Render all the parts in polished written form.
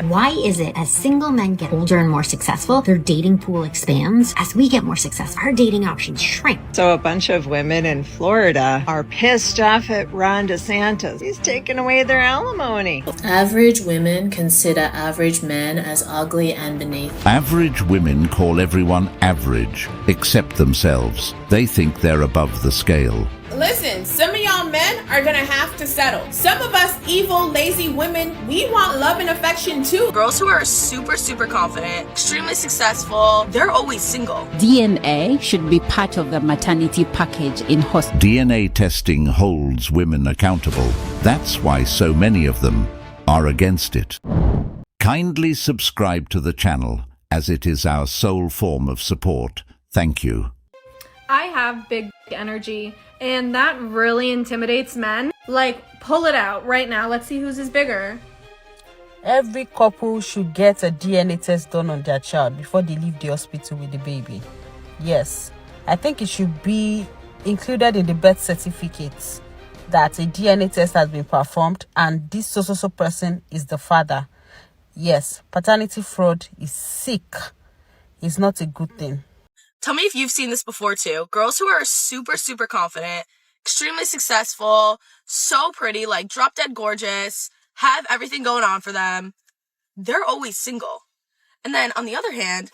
Why is it as single men get older and more successful, their dating pool expands? As we get more successful, our dating options shrink. So a bunch of women in Florida are pissed off at Ron DeSantis. He's taking away their alimony. Average women consider average men as ugly and beneath. Average women call everyone average, except themselves. They think they're above the scale. Listen, some of y'all men are gonna have to settle. Some of us evil, lazy women, we want love and affection too. Girls who are super confident, extremely successful, they're always single. DNA should be part of the maternity package in hospital. DNA testing holds women accountable. That's why so many of them are against it. Kindly subscribe to the channel, as it is our sole form of support. Thank you. I have big energy, and that really intimidates men. Like, pull it out right now. Let's see whose is bigger. Every couple should get a DNA test done on their child before they leave the hospital with the baby. Yes, I think it should be included in the birth certificate that a DNA test has been performed and this so person is the father. Yes, paternity fraud is sick. It's not a good thing. Tell me if you've seen this before too. Girls who are super confident, extremely successful, so pretty, like drop dead gorgeous, have everything going on for them, they're always single. And then on the other hand,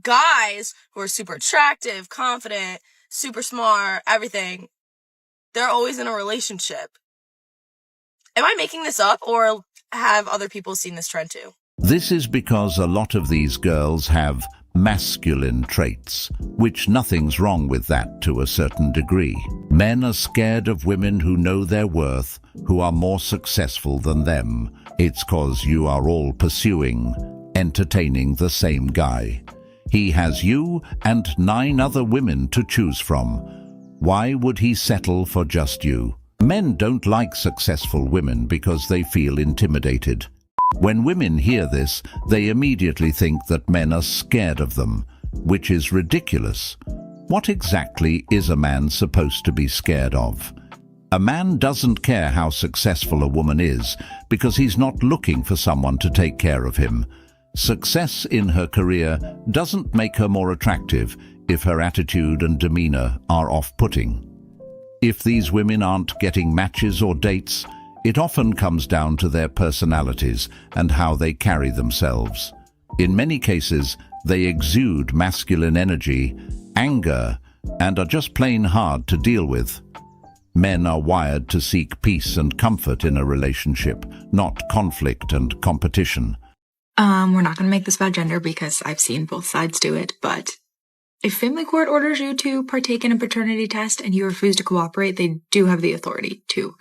guys who are super attractive, confident, super smart, everything, they're always in a relationship. Am I making this up, or have other people seen this trend too? This is because a lot of these girls have masculine traits, which nothing's wrong with that to a certain degree. Men are scared of women who know their worth, who are more successful than them. It's 'cause you are all pursuing, entertaining the same guy. He has you and 9 other women to choose from. Why would he settle for just you? Men don't like successful women because they feel intimidated. When women hear this, they immediately think that men are scared of them, which is ridiculous. What exactly is a man supposed to be scared of? A man doesn't care how successful a woman is because he's not looking for someone to take care of him. Success in her career doesn't make her more attractive if her attitude and demeanor are off-putting. If these women aren't getting matches or dates, it often comes down to their personalities and how they carry themselves. In many cases, they exude masculine energy, anger, and are just plain hard to deal with. Men are wired to seek peace and comfort in a relationship, not conflict and competition. We're not going to make this about gender because I've seen both sides do it, but if family court orders you to partake in a paternity test and you refuse to cooperate, they do have the authority to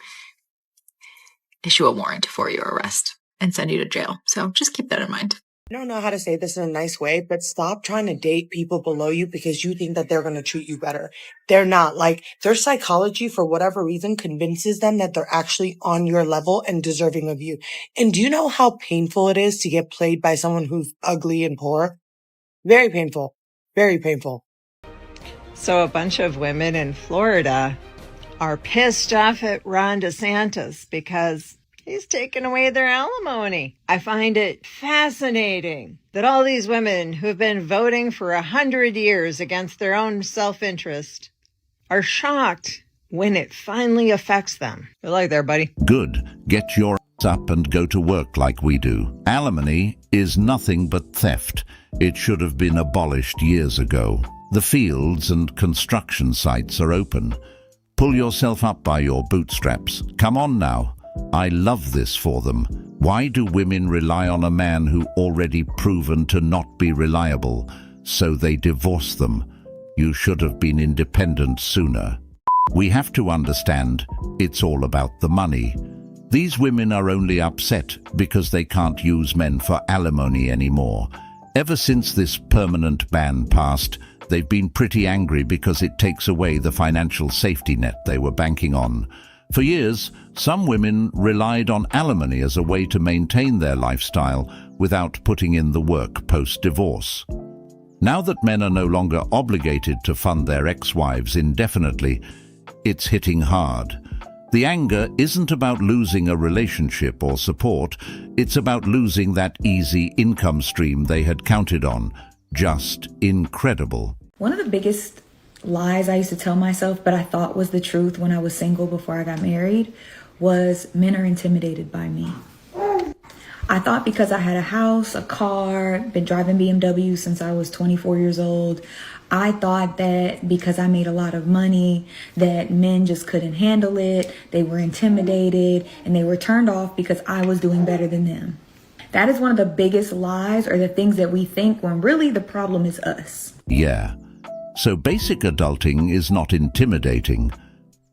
issue a warrant for your arrest and send you to jail. So just keep that in mind. I don't know how to say this in a nice way, but stop trying to date people below you because you think that they're going to treat you better. They're not. Like, their psychology, for whatever reason, convinces them that they're actually on your level and deserving of you. And do you know how painful it is to get played by someone who's ugly and poor? Very painful. Very painful. So a bunch of women in Florida are pissed off at Ron DeSantis because he's taken away their alimony. I find it fascinating that all these women who've been voting for 100 years against their own self-interest are shocked when it finally affects them. Good luck there, buddy. Good. Get your ass up and go to work like we do. Alimony is nothing but theft. It should have been abolished years ago. The fields and construction sites are open. Pull yourself up by your bootstraps. Come on now. I love this for them. Why do women rely on a man who already proven to not be reliable, so they divorce them? You should have been independent sooner. We have to understand it's all about the money. These women are only upset because they can't use men for alimony anymore. Ever since this permanent ban passed, they've been pretty angry because it takes away the financial safety net they were banking on. For years, some women relied on alimony as a way to maintain their lifestyle without putting in the work post-divorce. Now that men are no longer obligated to fund their ex-wives indefinitely, it's hitting hard. The anger isn't about losing a relationship or support, it's about losing that easy income stream they had counted on. Just incredible. One of the biggest lies I used to tell myself, but I thought was the truth when I was single before I got married, was men are intimidated by me. I thought because I had a house, a car, been driving BMW since I was 24 years old, I thought that because I made a lot of money that men just couldn't handle it, they were intimidated, and they were turned off because I was doing better than them. That is one of the biggest lies, or the things that we think, when really the problem is us. Yeah. So basic adulting is not intimidating.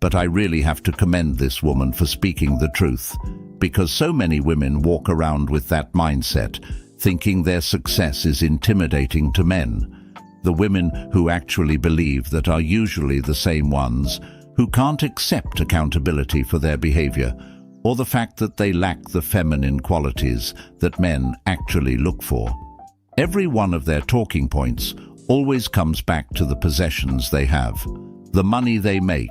But I really have to commend this woman for speaking the truth, because so many women walk around with that mindset, thinking their success is intimidating to men. The women who actually believe that are usually the same ones who can't accept accountability for their behavior, or the fact that they lack the feminine qualities that men actually look for. Every one of their talking points always comes back to the possessions they have, the money they make,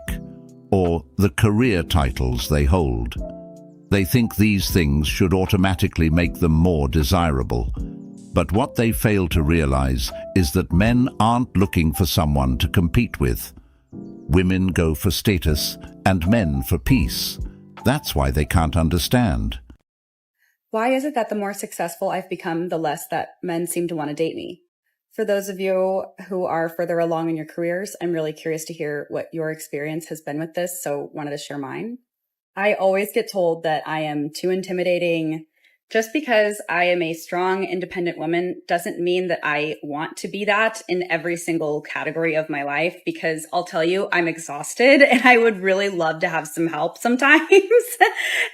or the career titles they hold. They think these things should automatically make them more desirable. But what they fail to realize is that men aren't looking for someone to compete with. Women go for status and men for peace. That's why they can't understand. Why is it that the more successful I've become, the less that men seem to want to date me? For those of you who are further along in your careers, I'm really curious to hear what your experience has been with this, so wanted to share mine. I always get told that I am too intimidating. Just because I am a strong, independent woman doesn't mean that I want to be that in every single category of my life, because I'll tell you, I'm exhausted and I would really love to have some help sometimes.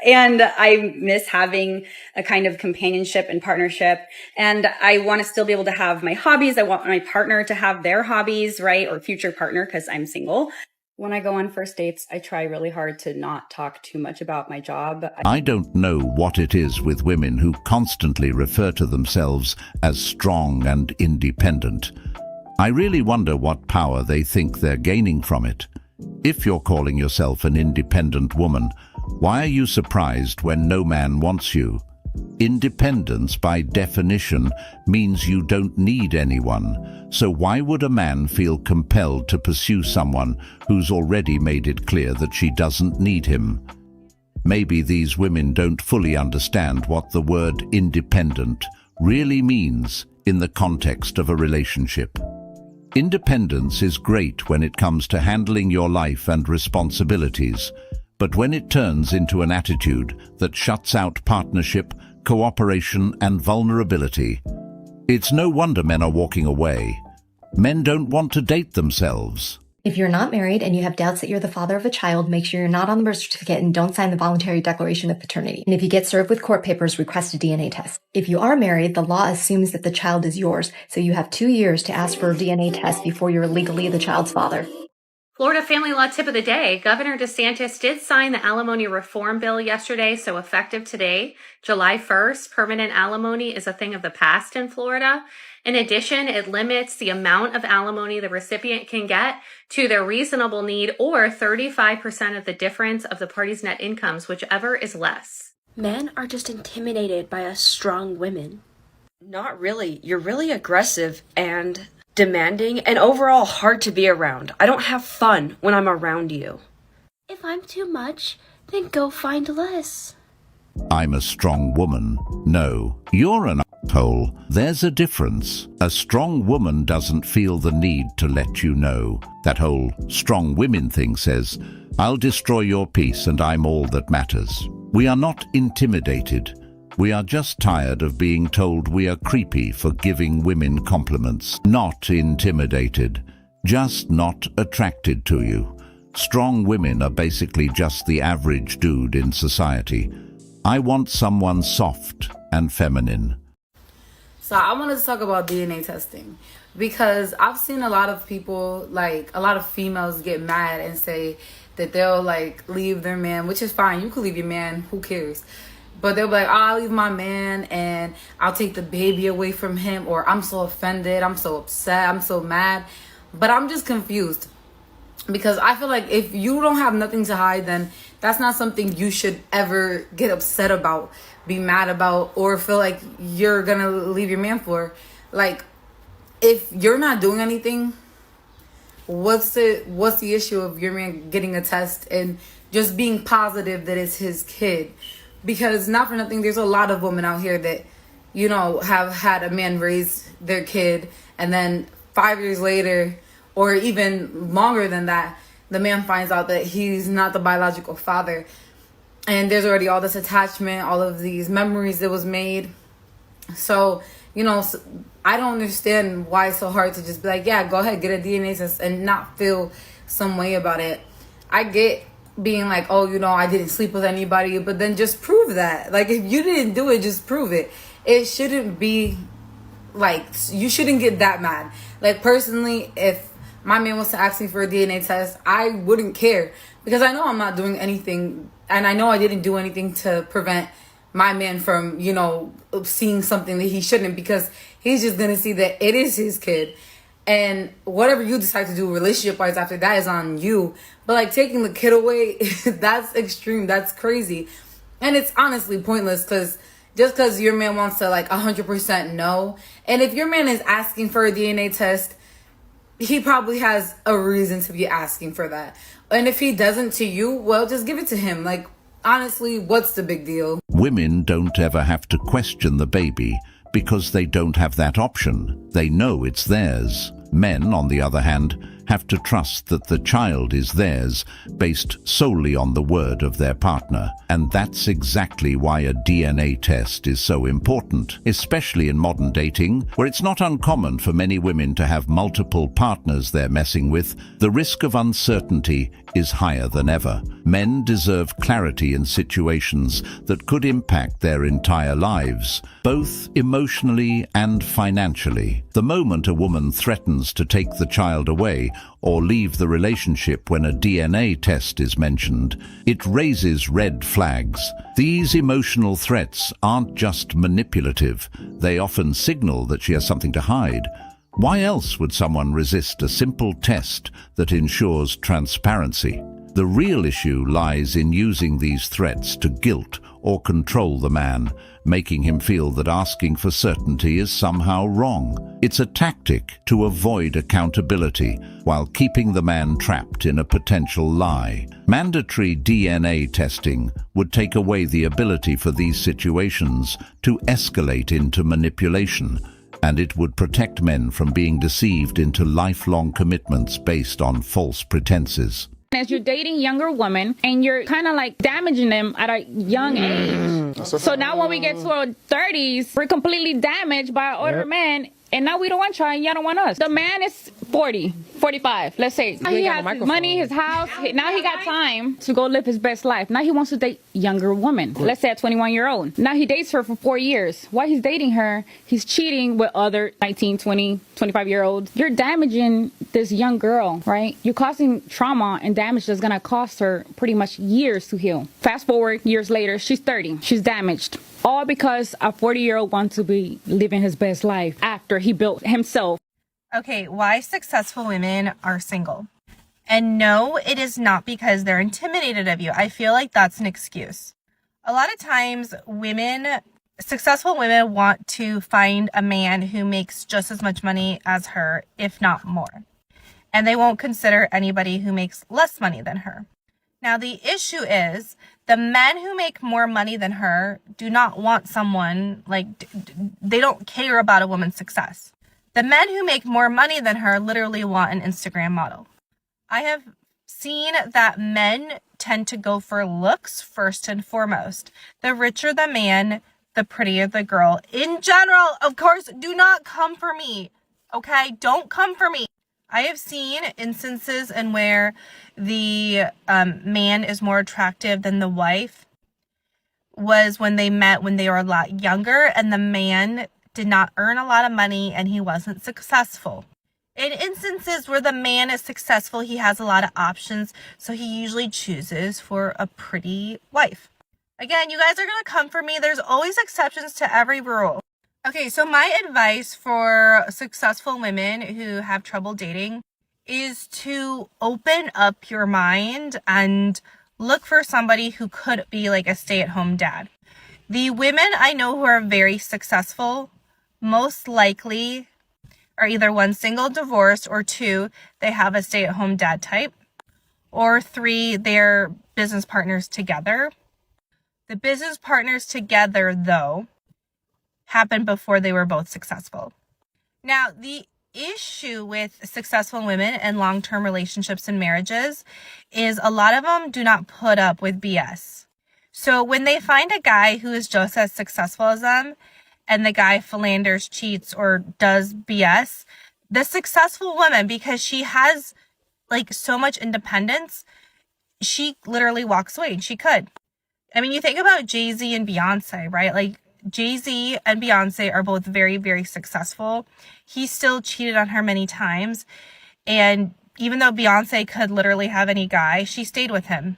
And I miss having a kind of companionship and partnership. And I want to still be able to have my hobbies. I want my partner to have their hobbies, right? Or future partner, because I'm single. When I go on first dates, I try really hard to not talk too much about my job. I don't know what it is with women who constantly refer to themselves as strong and independent. I really wonder what power they think they're gaining from it. If you're calling yourself an independent woman, why are you surprised when no man wants you? Independence, by definition, means you don't need anyone. So why would a man feel compelled to pursue someone who's already made it clear that she doesn't need him? Maybe these women don't fully understand what the word independent really means in the context of a relationship. Independence is great when it comes to handling your life and responsibilities, but when it turns into an attitude that shuts out partnership, cooperation, and vulnerability, it's no wonder men are walking away. Men don't want to date themselves. If you're not married and you have doubts that you're the father of a child, make sure you're not on the birth certificate and don't sign the voluntary declaration of paternity. And if you get served with court papers, request a DNA test. If you are married, the law assumes that the child is yours, so you have 2 years to ask for a DNA test before you're legally the child's father. Florida family law tip of the day. Governor DeSantis did sign the alimony reform bill yesterday, so effective today, July 1st, permanent alimony is a thing of the past in Florida. In addition, it limits the amount of alimony the recipient can get to their reasonable need, or 35% of the difference of the parties' net incomes, whichever is less. Men are just intimidated by us strong women. Not really. You're really aggressive and demanding and overall hard to be around. I don't have fun when I'm around you. If I'm too much, then go find less. I'm a strong woman. No, you're an asshole. There's a difference. A strong woman doesn't feel the need to let you know. That whole strong women thing says, I'll destroy your peace and I'm all that matters. We are not intimidated. We are just tired of being told we are creepy for giving women compliments. Not intimidated, just not attracted to you. Strong women are basically just the average dude in society. I want someone soft and feminine. So I wanted to talk about DNA testing because I've seen a lot of people, like a lot of females, get mad and say that they'll like leave their man, which is fine. You could leave your man, who cares? But they'll be like, oh, I'll leave my man and I'll take the baby away from him, or I'm so offended, I'm so upset, I'm so mad. But I'm just confused. Because I feel like if you don't have nothing to hide, then that's not something you should ever get upset about, be mad about, or feel like you're gonna leave your man for. Like, if you're not doing anything, what's the issue of your man getting a test and just being positive that it's his kid? Because not for nothing, there's a lot of women out here that, you know, have had a man raise their kid, and then 5 years later, or even longer than that, the man finds out that he's not the biological father. And there's already all this attachment, all of these memories that was made. So, you know, I don't understand why it's so hard to just be like, yeah, go ahead, get a DNA test and not feel some way about it. I get being like, oh, you know, I didn't sleep with anybody, but then just prove that. Like, if you didn't do it, just prove it. It shouldn't be like, you shouldn't get that mad. Like, personally, if my man was to ask me for a DNA test, I wouldn't care, because I know I'm not doing anything, and I know I didn't do anything to prevent my man from, you know, seeing something that he shouldn't, because he's just gonna see that it is his kid. And whatever you decide to do relationship-wise after that is on you. But, like, taking the kid away, that's extreme. That's crazy. And it's honestly pointless, because just because your man wants to, like, 100% know. And if your man is asking for a DNA test, he probably has a reason to be asking for that. And if he doesn't to you, well, just give it to him. Like, honestly, what's the big deal? Women don't ever have to question the baby because they don't have that option. They know it's theirs. Men, on the other hand, have to trust that the child is theirs based solely on the word of their partner. And that's exactly why a DNA test is so important, especially in modern dating, where it's not uncommon for many women to have multiple partners they're messing with. The risk of uncertainty is higher than ever. Men deserve clarity in situations that could impact their entire lives, both emotionally and financially. The moment a woman threatens to take the child away or leave the relationship when a DNA test is mentioned, it raises red flags. These emotional threats aren't just manipulative. They often signal that she has something to hide. Why else would someone resist a simple test that ensures transparency? The real issue lies in using these threats to guilt or control the man, making him feel that asking for certainty is somehow wrong. It's a tactic to avoid accountability while keeping the man trapped in a potential lie. Mandatory DNA testing would take away the ability for these situations to escalate into manipulation, and it would protect men from being deceived into lifelong commitments based on false pretenses. As you're dating younger women and you're kind of like damaging them at a young age. So now when we get to our 30s, we're completely damaged by an older man. And now we don't want y'all and y'all don't want us. The man is 40, 45, let's say. Now he has his money, his house. Now he got time to go live his best life. Now he wants to date younger woman. Let's say a 21-year-old. Now he dates her for 4 years. While he's dating her, he's cheating with other 19, 20, 25-year-olds. You're damaging this young girl, right? You're causing trauma and damage that's going to cost her pretty much years to heal. Fast forward years later, she's 30. She's damaged. All because a 40-year-old wants to be living his best life after he built himself. Okay, why successful women are single. And no, it is not because they're intimidated of you. I feel like that's an excuse. A lot of times successful women want to find a man who makes just as much money as her, if not more. And they won't consider anybody who makes less money than her. Now, the issue is the men who make more money than her do not want someone, like, they don't care about a woman's success. The men who make more money than her literally want an Instagram model. I have seen that men tend to go for looks first and foremost. The richer the man, the prettier the girl. In general, of course, do not come for me, okay? Don't come for me. I have seen instances in where the man is more attractive than the wife was when they met when they were a lot younger, and the man did not earn a lot of money and he wasn't successful. In instances where the man is successful, he has a lot of options, so he usually chooses for a pretty wife. Again, you guys are going to come for me. There's always exceptions to every rule. Okay, so my advice for successful women who have trouble dating is to open up your mind and look for somebody who could be like a stay-at-home dad. The women I know who are very successful, most likely are either 1, single, divorced, or 2, they have a stay-at-home dad type, or 3, they're business partners together. The business partners together, though, happened before they were both successful. Now, the issue with successful women and long-term relationships and marriages is a lot of them do not put up with BS. So when they find a guy who is just as successful as them, and the guy philanders, cheats, or does BS, the successful woman, because she has like so much independence, she literally walks away, and she could. I mean, you think about Jay-Z and Beyonce, right? Like, Jay-Z and Beyonce are both very, very successful. He still cheated on her many times. And even though Beyonce could literally have any guy, she stayed with him.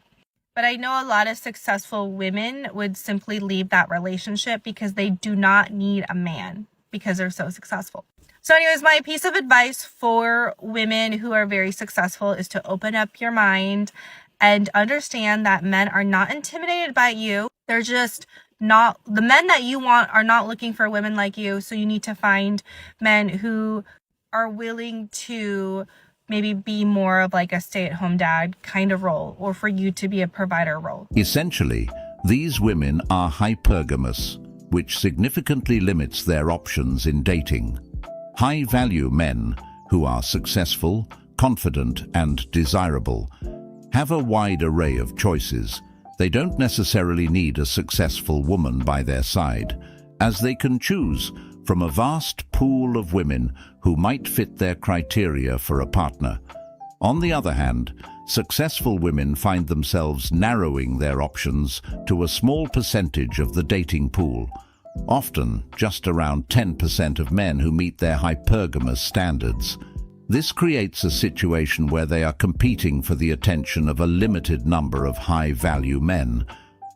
But I know a lot of successful women would simply leave that relationship because they do not need a man because they're so successful. So anyways, my piece of advice for women who are very successful is to open up your mind and understand that men are not intimidated by you. They're just not, the men that you want are not looking for women like you. So you need to find men who are willing to maybe be more of like a stay-at-home dad kind of role, or for you to be a provider role. Essentially, these women are hypergamous, which significantly limits their options in dating. High-value men, who are successful, confident, and desirable, have a wide array of choices. They don't necessarily need a successful woman by their side, as they can choose from a vast pool of women who might fit their criteria for a partner. On the other hand, successful women find themselves narrowing their options to a small percentage of the dating pool, often just around 10% of men who meet their hypergamous standards. This creates a situation where they are competing for the attention of a limited number of high-value men,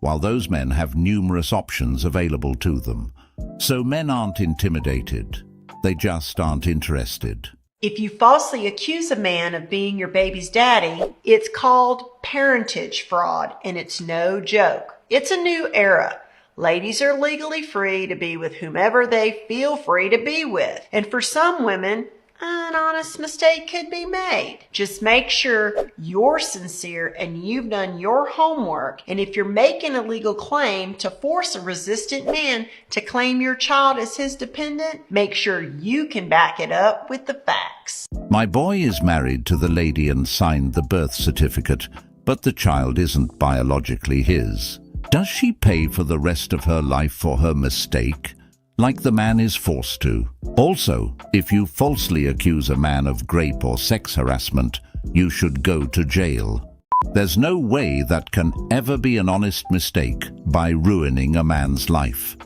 while those men have numerous options available to them. So men aren't intimidated, they just aren't interested. If you falsely accuse a man of being your baby's daddy, it's called parentage fraud, and it's no joke. It's a new era. Ladies are legally free to be with whomever they feel free to be with. And for some women, an honest mistake could be made. Just make sure you're sincere and you've done your homework. And if you're making a legal claim to force a resistant man to claim your child as his dependent, make sure you can back it up with the facts. My boy is married to the lady and signed the birth certificate, but the child isn't biologically his. Does she pay for the rest of her life for her mistake, like the man is forced to? Also, if you falsely accuse a man of rape or sex harassment, you should go to jail. There's no way that can ever be an honest mistake by ruining a man's life.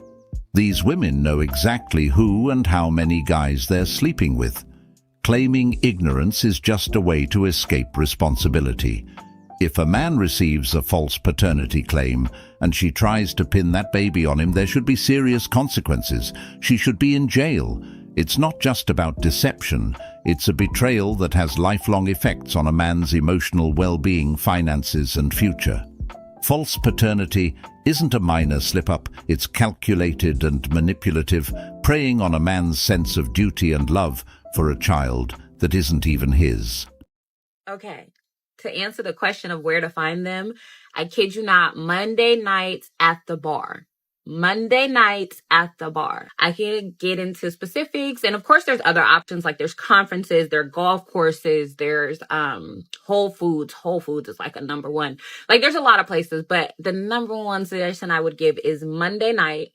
These women know exactly who and how many guys they're sleeping with. Claiming ignorance is just a way to escape responsibility. If a man receives a false paternity claim and she tries to pin that baby on him, there should be serious consequences. She should be in jail. It's not just about deception. It's a betrayal that has lifelong effects on a man's emotional well-being, finances, and future. False paternity isn't a minor slip-up. It's calculated and manipulative, preying on a man's sense of duty and love for a child that isn't even his. Okay. To answer the question of where to find them, I kid you not, Monday nights at the bar. Monday nights at the bar. I can get into specifics. And of course, there's other options. Like there's conferences, there are golf courses, there's Whole Foods. Whole Foods is like a number one. Like there's a lot of places, but the number one suggestion I would give is Monday night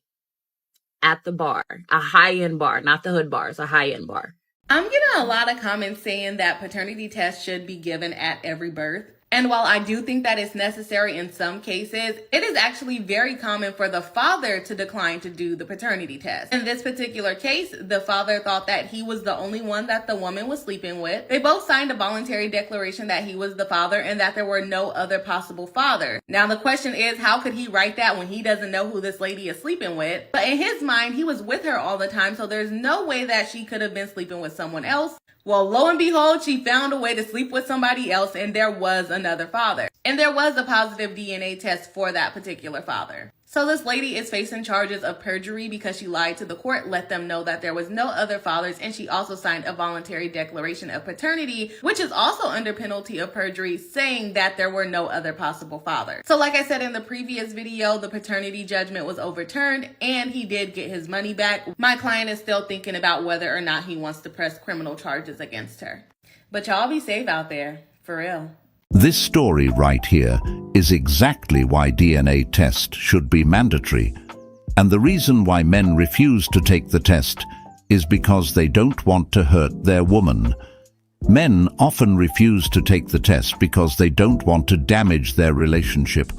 at the bar. A high-end bar, not the hood bar. It's a high-end bar. I'm getting a lot of comments saying that paternity tests should be given at every birth. And while I do think that is necessary in some cases, it is actually very common for the father to decline to do the paternity test. In this particular case, the father thought that he was the only one that the woman was sleeping with. They both signed a voluntary declaration that he was the father and that there were no other possible father. Now the question is, how could he write that when he doesn't know who this lady is sleeping with? But in his mind, he was with her all the time, so there's no way that she could have been sleeping with someone else. Well, lo and behold, she found a way to sleep with somebody else, and there was another father. And there was a positive DNA test for that particular father. So this lady is facing charges of perjury because she lied to the court, let them know that there was no other fathers, and she also signed a voluntary declaration of paternity, which is also under penalty of perjury, saying that there were no other possible fathers. So like I said in the previous video, the paternity judgment was overturned and he did get his money back. My client is still thinking about whether or not he wants to press criminal charges against her. But y'all be safe out there, for real. This story right here is exactly why DNA test should be mandatory. And the reason why men refuse to take the test is because they don't want to hurt their woman. Men often refuse to take the test because they don't want to damage their relationship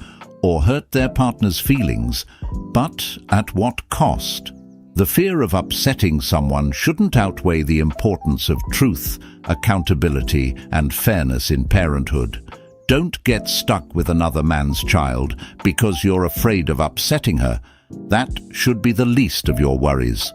or hurt their partner's feelings. But at what cost? The fear of upsetting someone shouldn't outweigh the importance of truth, accountability, and fairness in parenthood. Don't get stuck with another man's child because you're afraid of upsetting her. That should be the least of your worries.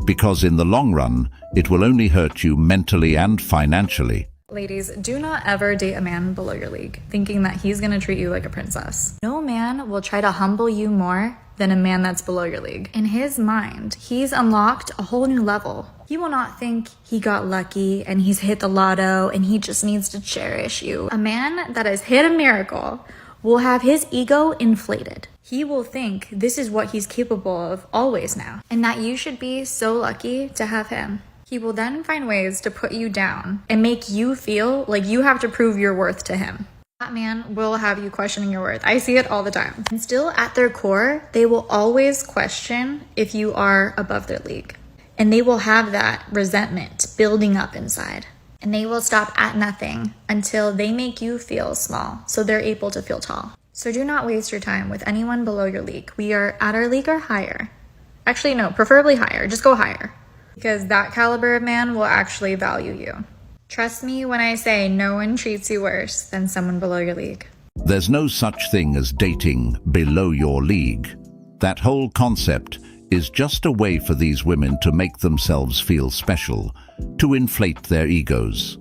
Because in the long run, it will only hurt you mentally and financially. Ladies, do not ever date a man below your league, thinking that he's gonna treat you like a princess. No man will try to humble you more than a man that's below your league. In his mind, he's unlocked a whole new level. He will not think he got lucky and he's hit the lotto and he just needs to cherish you. A man that has hit a miracle will have his ego inflated. He will think this is what he's capable of always now, and that you should be so lucky to have him. He will then find ways to put you down and make you feel like you have to prove your worth to him. That man will have you questioning your worth. I see it all the time. And still at their core, they will always question if you are above their league. And they will have that resentment building up inside. And they will stop at nothing until they make you feel small, so they're able to feel tall. So do not waste your time with anyone below your league. We are at our league or higher. Actually, no, preferably higher. Just go higher. Because that caliber of man will actually value you. Trust me when I say no one treats you worse than someone below your league. There's no such thing as dating below your league. That whole concept is just a way for these women to make themselves feel special, to inflate their egos.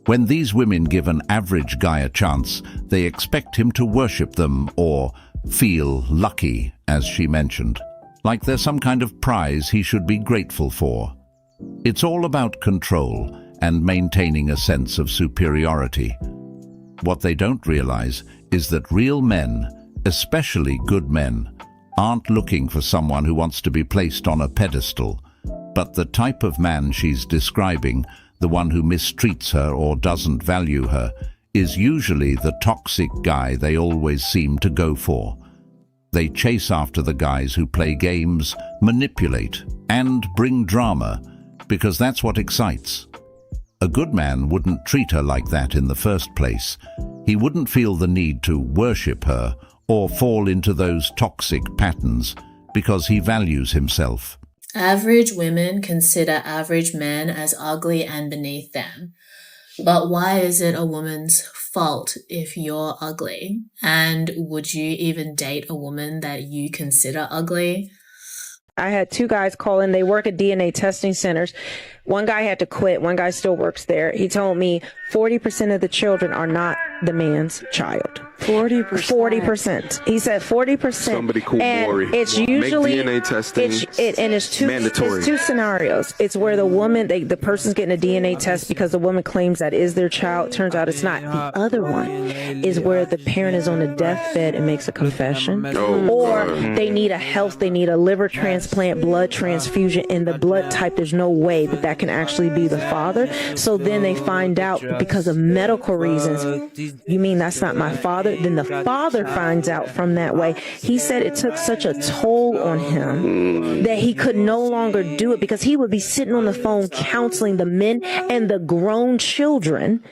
When these women give an average guy a chance, they expect him to worship them or feel lucky, as she mentioned, like there's some kind of prize he should be grateful for. It's all about control and maintaining a sense of superiority. What they don't realize is that real men, especially good men, aren't looking for someone who wants to be placed on a pedestal, but the type of man she's describing, the one who mistreats her or doesn't value her, is usually the toxic guy they always seem to go for. They chase after the guys who play games, manipulate, and bring drama, because that's what excites. A good man wouldn't treat her like that in the first place. He wouldn't feel the need to worship her or fall into those toxic patterns because he values himself. Average women consider average men as ugly and beneath them. But why is it a woman's fault if you're ugly? And would you even date a woman that you consider ugly? I had two guys call in. They work at DNA testing centers. One guy had to quit. One guy still works there. He told me 40% of the children are not the man's child. 40%. 40%. He said 40%. Somebody call and Maury. it's usually make DNA testing it's mandatory. It's two scenarios. It's where the woman, the person's getting a DNA test because the woman claims that is their child. Turns out it's not. The other one is where the parent is on a deathbed and makes a confession, or they need a liver transplant, blood transfusion, and the blood type. There's no way that can actually be the father. So then they find out because of medical reasons. You mean that's not my father? Then the father finds out from that way. He said it took such a toll on him that he could no longer do it because he would be sitting on the phone counseling the men and the grown children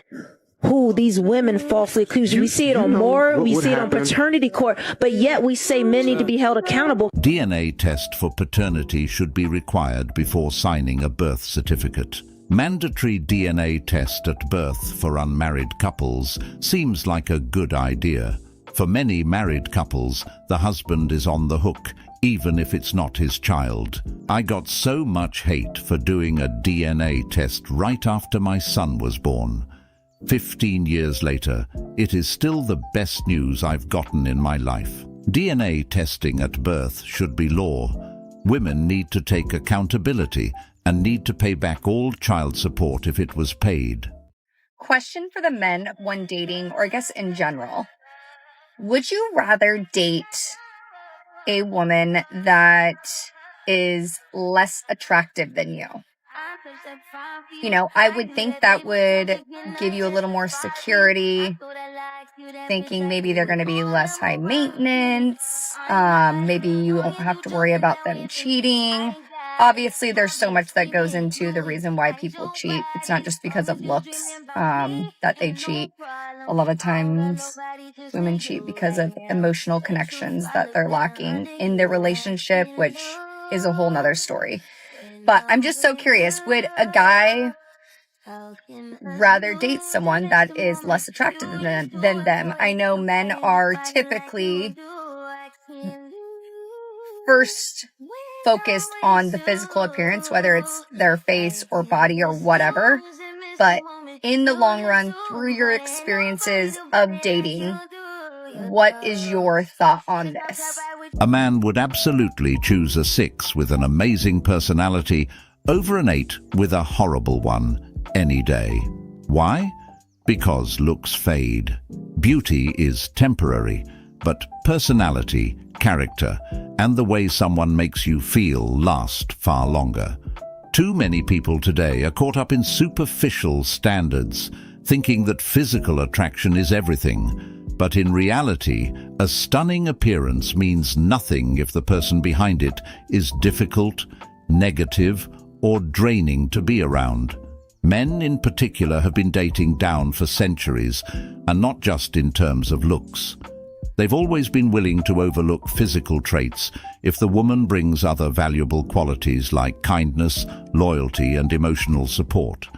who these women falsely accuse. We see it on Moore, we see it on paternity court, but yet we say men need to be held accountable. DNA test for paternity should be required before signing a birth certificate. Mandatory DNA test at birth for unmarried couples seems like a good idea. For many married couples, the husband is on the hook even if it's not his child. I got so much hate for doing a DNA test right after my son was born. 15 years later, it is still the best news I've gotten in my life. DNA testing at birth should be law. Women need to take accountability and need to pay back all child support if it was paid. Question for the men when dating, or I guess in general. Would you rather date a woman that is less attractive than you? You know, I would think that would give you a little more security, thinking maybe they're going to be less high maintenance. Maybe you won't have to worry about them cheating. Obviously, there's so much that goes into the reason why people cheat. It's not just because of looks that they cheat. A lot of times, women cheat because of emotional connections that they're lacking in their relationship, which is a whole nother story. But I'm just so curious, would a guy rather date someone that is less attractive than them? I know men are typically first focused on the physical appearance, whether it's their face or body or whatever. But in the long run, through your experiences of dating, what is your thought on this? A man would absolutely choose a 6 with an amazing personality over an 8 with a horrible one any day. Why? Because looks fade. Beauty is temporary, but personality, character, and the way someone makes you feel last far longer. Too many people today are caught up in superficial standards, thinking that physical attraction is everything. But in reality, a stunning appearance means nothing if the person behind it is difficult, negative, or draining to be around. Men in particular have been dating down for centuries, and not just in terms of looks. They've always been willing to overlook physical traits if the woman brings other valuable qualities like kindness, loyalty, and emotional support.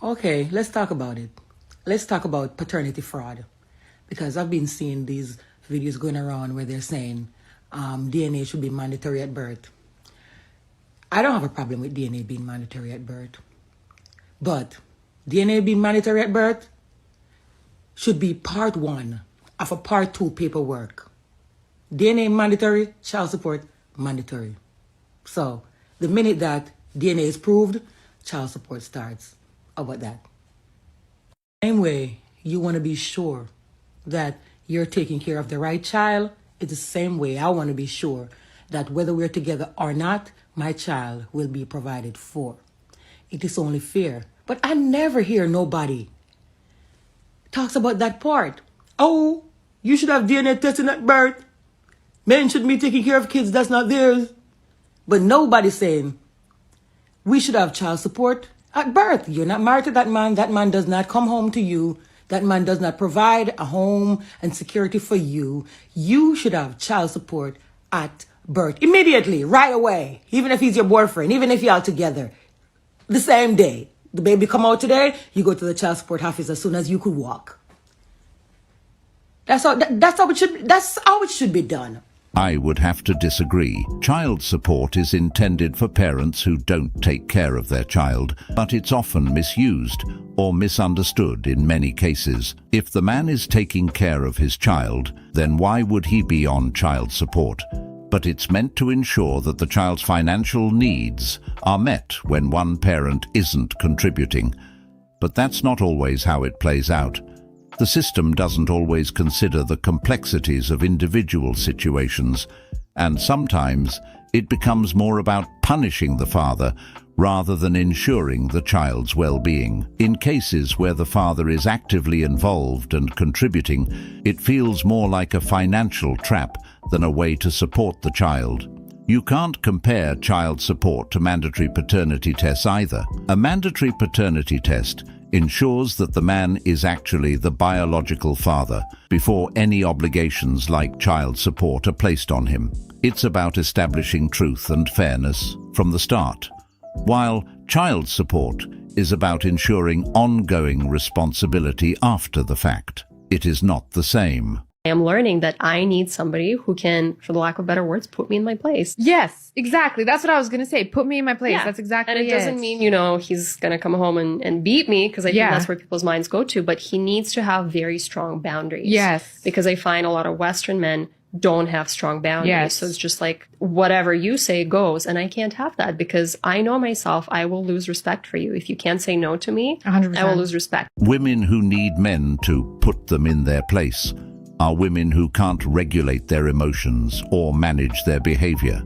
Okay, let's talk about it. Let's talk about paternity fraud. Because I've been seeing these videos going around where they're saying DNA should be mandatory at birth. I don't have a problem with DNA being mandatory at birth. But DNA being mandatory at birth should be part 1 of a part 2 paperwork. DNA mandatory, child support mandatory. So the minute that DNA is proved, child support starts. How about that? Same way you want to be sure that you're taking care of the right child, it's the same way I want to be sure that whether we're together or not, my child will be provided for. It is only fair. But I never hear nobody talks about that part. Oh, you should have DNA testing at birth. Men should be taking care of kids that's not theirs. But nobody's saying we should have child support at birth. You're not married to that man. That man does not come home to you. That man does not provide a home and security for you. You should have child support at birth. Immediately, right away. Even if he's your boyfriend, even if you're all together. The same day. The baby come out today, you go to the child support office as soon as you could walk. That's how it should be done. I would have to disagree. Child support is intended for parents who don't take care of their child, but it's often misused or misunderstood in many cases. If the man is taking care of his child, then why would he be on child support? But it's meant to ensure that the child's financial needs are met when one parent isn't contributing. But that's not always how it plays out. The system doesn't always consider the complexities of individual situations, and sometimes it becomes more about punishing the father rather than ensuring the child's well-being. In cases where the father is actively involved and contributing, it feels more like a financial trap than a way to support the child. You can't compare child support to mandatory paternity tests either. A mandatory paternity test ensures that the man is actually the biological father before any obligations like child support are placed on him. It's about establishing truth and fairness from the start, while child support is about ensuring ongoing responsibility after the fact. It is not the same. I am learning that I need somebody who can, for the lack of better words, put me in my place. Yes, exactly. That's what I was going to say. Put me in my place. Yeah. That's exactly it. And it doesn't mean, he's going to come home and beat me, because I think that's where people's minds go to. But he needs to have very strong boundaries. Yes. Because I find a lot of Western men don't have strong boundaries. Yes. So it's just like, whatever you say goes. And I can't have that, because I know myself, I will lose respect for you. If you can't say no to me, 100%. I will lose respect. Women who need men to put them in their place are women who can't regulate their emotions or manage their behavior.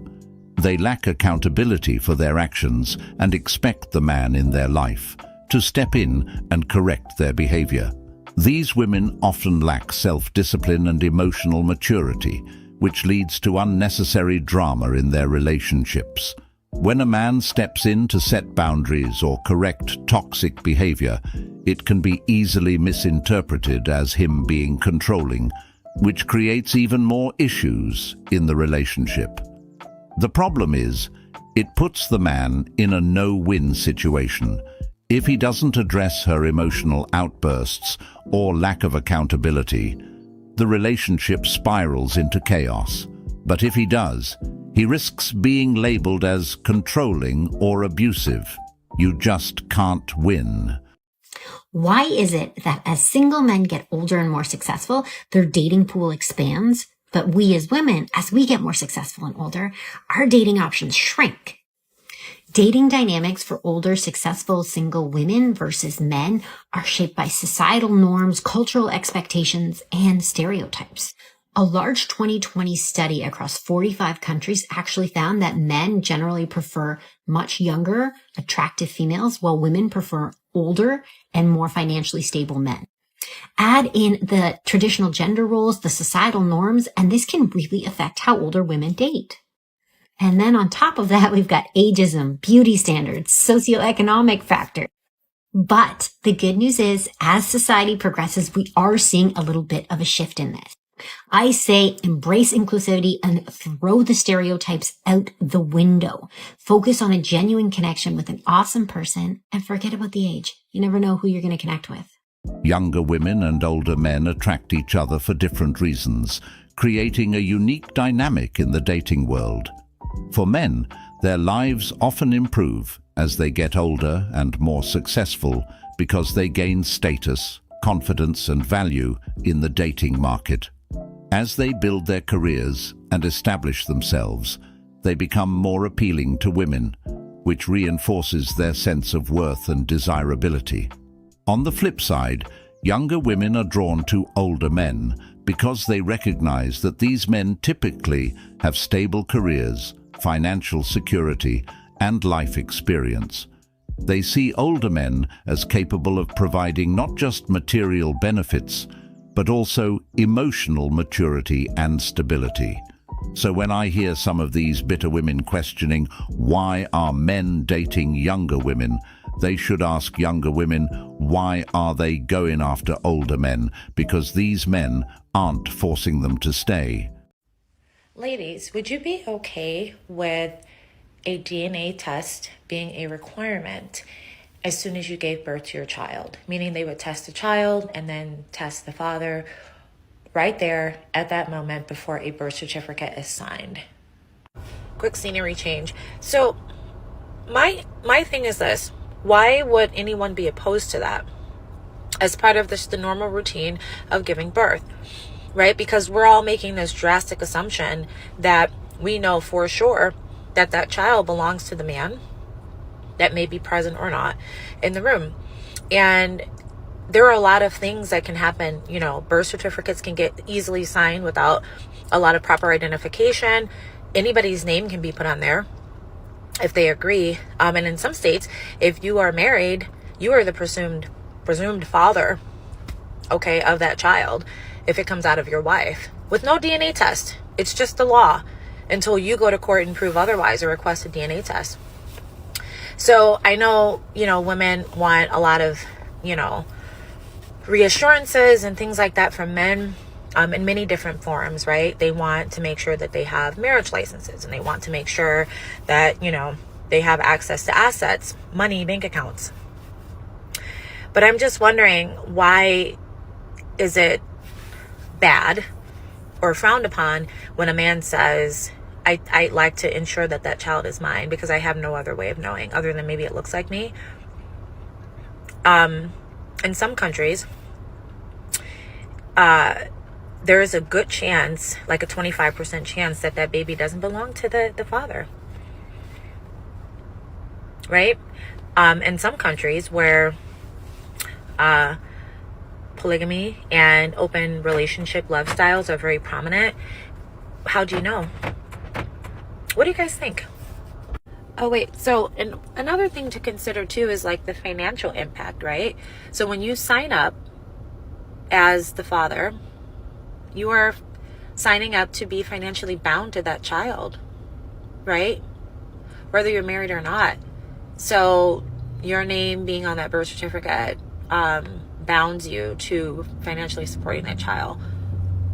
They lack accountability for their actions and expect the man in their life to step in and correct their behavior. These women often lack self-discipline and emotional maturity, which leads to unnecessary drama in their relationships. When a man steps in to set boundaries or correct toxic behavior, it can be easily misinterpreted as him being controlling, which creates even more issues in the relationship. The problem is, it puts the man in a no-win situation. If he doesn't address her emotional outbursts or lack of accountability, the relationship spirals into chaos. But if he does, he risks being labeled as controlling or abusive. You just can't win. Why is it that as single men get older and more successful, their dating pool expands, but we as women, as we get more successful and older, our dating options shrink? Dating dynamics for older, successful single women versus men are shaped by societal norms, cultural expectations, and stereotypes. A large 2020 study across 45 countries actually found that men generally prefer much younger, attractive females, while women prefer older and more financially stable men. Add in the traditional gender roles, the societal norms, and this can really affect how older women date. And then on top of that, we've got ageism, beauty standards, socioeconomic factors. But the good news is, as society progresses, we are seeing a little bit of a shift in this. I say embrace inclusivity and throw the stereotypes out the window. Focus on a genuine connection with an awesome person and forget about the age. You never know who you're going to connect with. Younger women and older men attract each other for different reasons, creating a unique dynamic in the dating world. For men, their lives often improve as they get older and more successful because they gain status, confidence, and value in the dating market. As they build their careers and establish themselves, they become more appealing to women, which reinforces their sense of worth and desirability. On the flip side, younger women are drawn to older men because they recognize that these men typically have stable careers, financial security, and life experience. They see older men as capable of providing not just material benefits, but also emotional maturity and stability. So when I hear some of these bitter women questioning why are men dating younger women, they should ask younger women why are they going after older men, because these men aren't forcing them to stay. Ladies, would you be okay with a DNA test being a requirement as soon as you gave birth to your child? Meaning they would test the child and then test the father right there at that moment before a birth certificate is signed. Quick scenery change. So my thing is this. Why would anyone be opposed to that as part of the normal routine of giving birth? Right? Because we're all making this drastic assumption that we know for sure that that child belongs to the man that may be present or not in the room. And there are a lot of things that can happen. You know, birth certificates can get easily signed without a lot of proper identification. Anybody's name can be put on there if they agree. And in some states, if you are married, you are the presumed father, okay, of that child if it comes out of your wife with no DNA test. It's just the law until you go to court and prove otherwise or request a DNA test. So I know, women want a lot of, reassurances and things like that from men in many different forms, right? They want to make sure that they have marriage licenses, and they want to make sure that, they have access to assets, money, bank accounts. But I'm just wondering, why is it bad or frowned upon when a man says, I like to ensure that that child is mine because I have no other way of knowing other than maybe it looks like me. In some countries, there is a good chance, like a 25% chance, that that baby doesn't belong to the father. Right? In some countries where polygamy and open relationship love styles are very prominent, how do you know? What do you guys think? Oh, wait. So another thing to consider, too, is like the financial impact, right? So when you sign up as the father, you are signing up to be financially bound to that child, right? Whether you're married or not. So your name being on that birth certificate bounds you to financially supporting that child.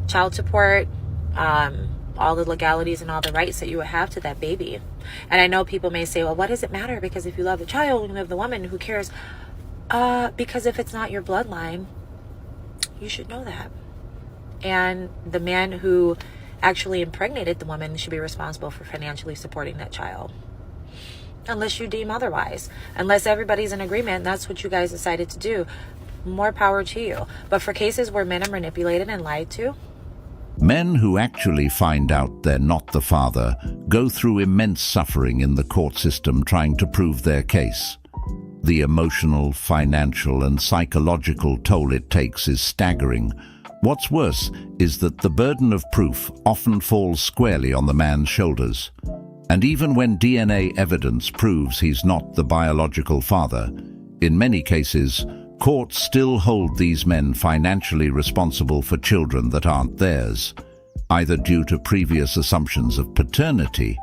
Child support, all the legalities and all the rights that you would have to that baby. And I know people may say, well, what does it matter? Because if you love the child, you love the woman, who cares? Because if it's not your bloodline, you should know that. And the man who actually impregnated the woman should be responsible for financially supporting that child. Unless you deem otherwise. Unless everybody's in agreement, that's what you guys decided to do. More power to you. But for cases where men are manipulated and lied to, men who actually find out they're not the father go through immense suffering in the court system trying to prove their case. The emotional, financial, and psychological toll it takes is staggering. What's worse is that the burden of proof often falls squarely on the man's shoulders. And even when DNA evidence proves he's not the biological father, in many cases, courts still hold these men financially responsible for children that aren't theirs, either due to previous assumptions of paternity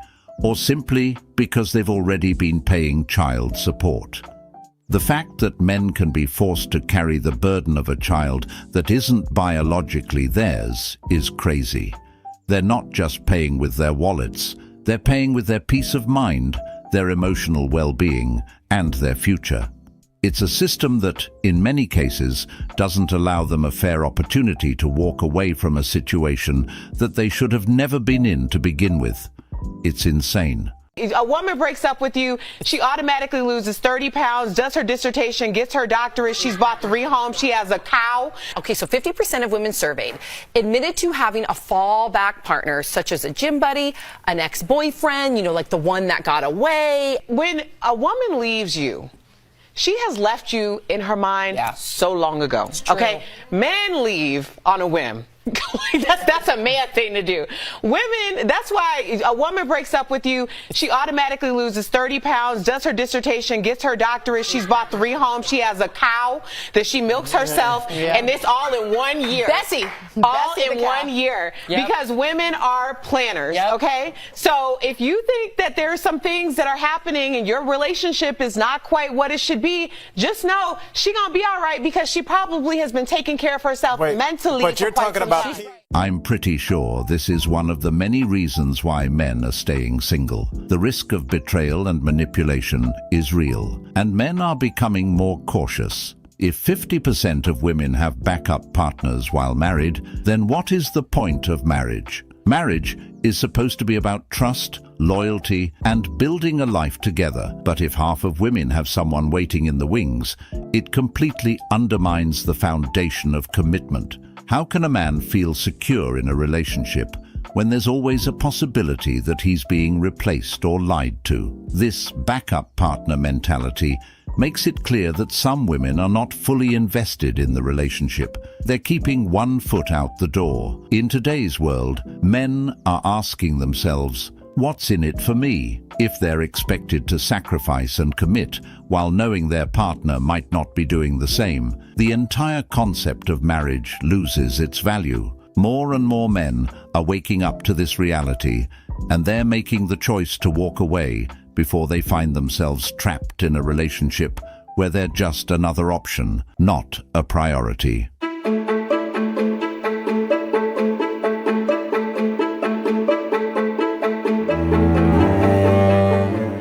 or simply because they've already been paying child support. The fact that men can be forced to carry the burden of a child that isn't biologically theirs is crazy. They're not just paying with their wallets, they're paying with their peace of mind, their emotional well-being, and their future. It's a system that, in many cases, doesn't allow them a fair opportunity to walk away from a situation that they should have never been in to begin with. It's insane. A woman breaks up with you, she automatically loses 30 pounds, does her dissertation, gets her doctorate, she's bought 3 homes, she has a cow. Okay, so 50% of women surveyed admitted to having a fallback partner, such as a gym buddy, an ex-boyfriend, like the one that got away. When a woman leaves you, she has left you in her mind so long ago. Okay, men leave on a whim. that's a man thing to do. Women, that's why a woman breaks up with you, she automatically loses 30 pounds, does her dissertation, gets her doctorate, she's bought 3 homes, she has a cow that she milks herself, and it's all in 1 year. Bessie in 1 year. Because women are planners, okay? So if you think that there are some things that are happening and your relationship is not quite what it should be, just know she gonna be all right because she probably has been taking care of herself mentally. But you're talking about... I'm pretty sure this is one of the many reasons why men are staying single. The risk of betrayal and manipulation is real, and men are becoming more cautious. If 50% of women have backup partners while married, then what is the point of marriage? Marriage is supposed to be about trust, loyalty, and building a life together. But if half of women have someone waiting in the wings, it completely undermines the foundation of commitment. How can a man feel secure in a relationship when there's always a possibility that he's being replaced or lied to? This backup partner mentality makes it clear that some women are not fully invested in the relationship. They're keeping one foot out the door. In today's world, men are asking themselves, what's in it for me? If they're expected to sacrifice and commit while knowing their partner might not be doing the same, the entire concept of marriage loses its value. More and more men are waking up to this reality, and they're making the choice to walk away before they find themselves trapped in a relationship where they're just another option, not a priority.